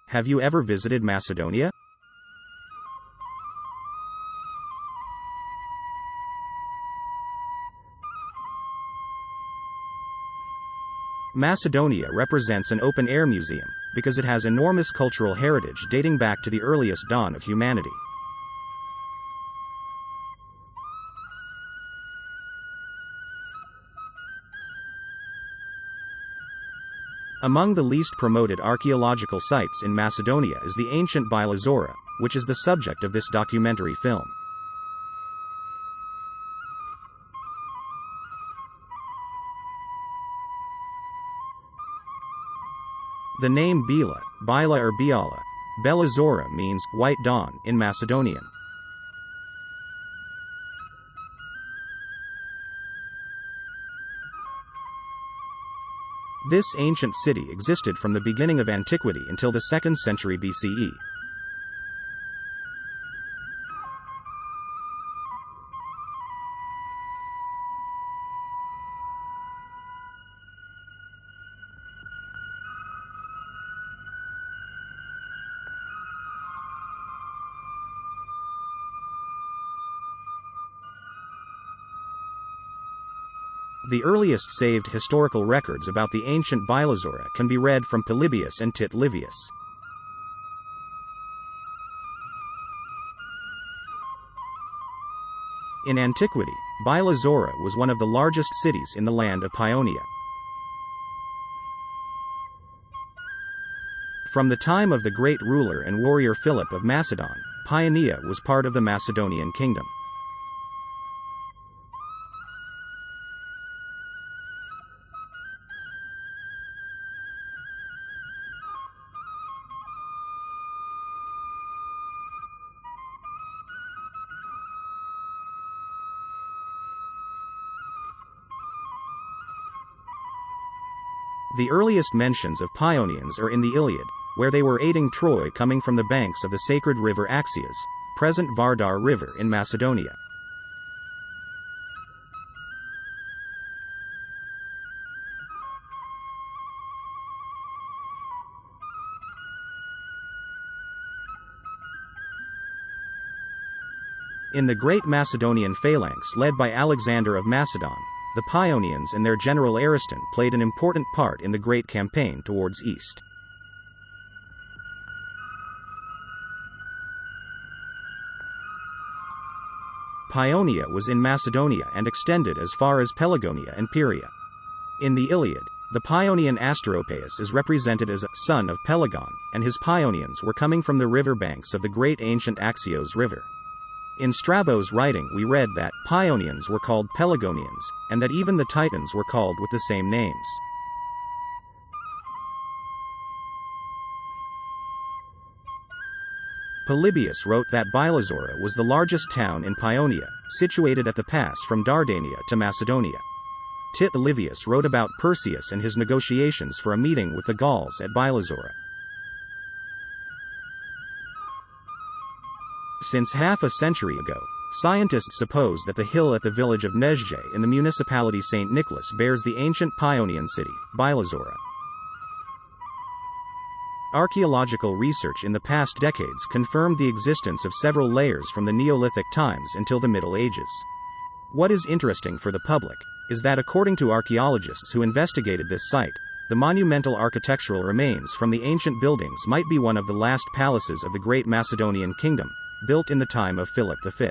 have you ever visited Macedonia? Macedonia represents an open-air museum, because it has enormous cultural heritage dating back to the earliest dawn of humanity. Among the least promoted archaeological sites in Macedonia is the ancient Bila Zora, which is the subject of this documentary film. The name Bila or Biala, Bela Zora means white dawn in Macedonian. This ancient city existed from the beginning of antiquity until the 2nd century BCE. The earliest saved historical records about the ancient Bilazora can be read from Polybius and Tit Livius. In antiquity, Bila Zora was one of the largest cities in the land of Paeonia. From the time of the great ruler and warrior Philip of Macedon, Paeonia was part of the Macedonian kingdom. The earliest mentions of Paeonians are in the Iliad, where they were aiding Troy coming from the banks of the sacred river Axios, present Vardar River in Macedonia. In the great Macedonian phalanx led by Alexander of Macedon, the Paeonians and their general Ariston played an important part in the great campaign towards east. Paeonia was in Macedonia and extended as far as Pelagonia and Pieria. In the Iliad, the Paeonian Asteropaeus is represented as a son of Pelagon, and his Paeonians were coming from the river banks of the great ancient Axios River. In Strabo's writing we read that Paeonians were called Pelagonians, and that even the Titans were called with the same names. Polybius wrote that Bilazora was the largest town in Paeonia, situated at the pass from Dardania to Macedonia. Tit Livius wrote about Perseus and his negotiations for a meeting with the Gauls at Bilazora. Since half a century ago, scientists suppose that the hill at the village of Nezhje in the municipality St. Nicholas bears the ancient Paeonian city, Bilazora. Archaeological research in the past decades confirmed the existence of several layers from the Neolithic times until the Middle Ages. What is interesting for the public is that according to archaeologists who investigated this site, the monumental architectural remains from the ancient buildings might be one of the last palaces of the great Macedonian kingdom, built in the time of Philip V.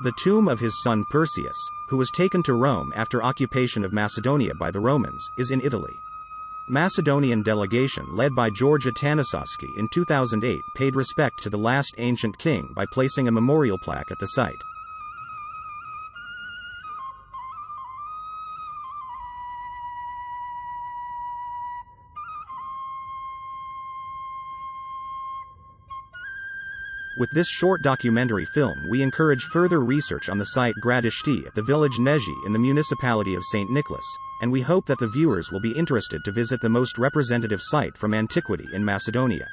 The tomb of his son Perseus, who was taken to Rome after occupation of Macedonia by the Romans, is in Italy. Macedonian delegation led by George Atanassovsky in 2008 paid respect to the last ancient king by placing a memorial plaque at the site. With this short documentary film, we encourage further research on the site Gradishti at the village Knigi in the municipality of St. Nicholas, and we hope that the viewers will be interested to visit the most representative site from antiquity in Macedonia.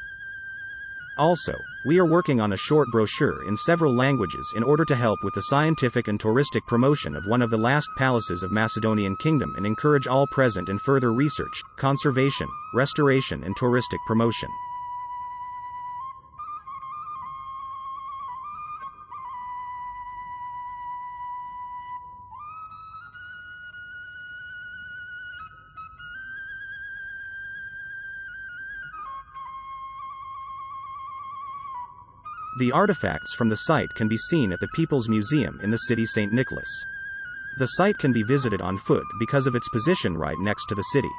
Also, we are working on a short brochure in several languages in order to help with the scientific and touristic promotion of one of the last palaces of Macedonian Kingdom and encourage all present in further research, conservation, restoration and touristic promotion. The artifacts from the site can be seen at the People's Museum in the city St. Nicholas. The site can be visited on foot because of its position right next to the city.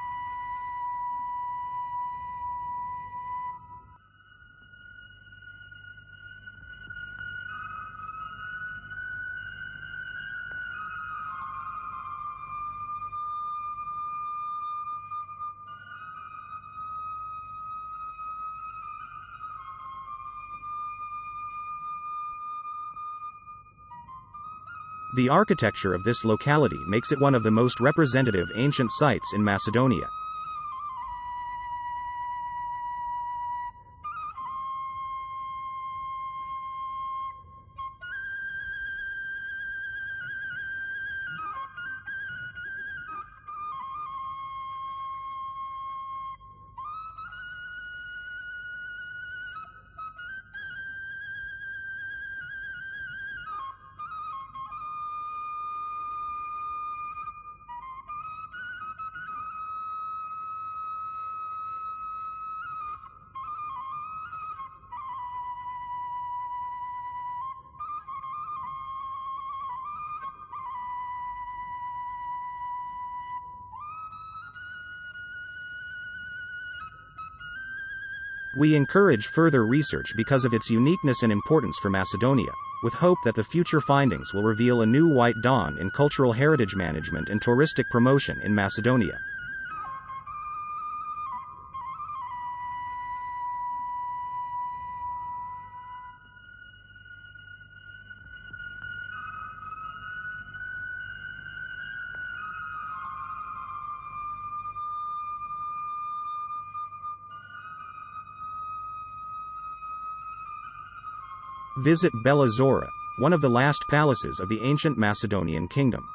The architecture of this locality makes it one of the most representative ancient sites in Macedonia. We encourage further research because of its uniqueness and importance for Macedonia, with hope that the future findings will reveal a new white dawn in cultural heritage management and touristic promotion in Macedonia. Visit Bela Zora, one of the last palaces of the ancient Macedonian kingdom.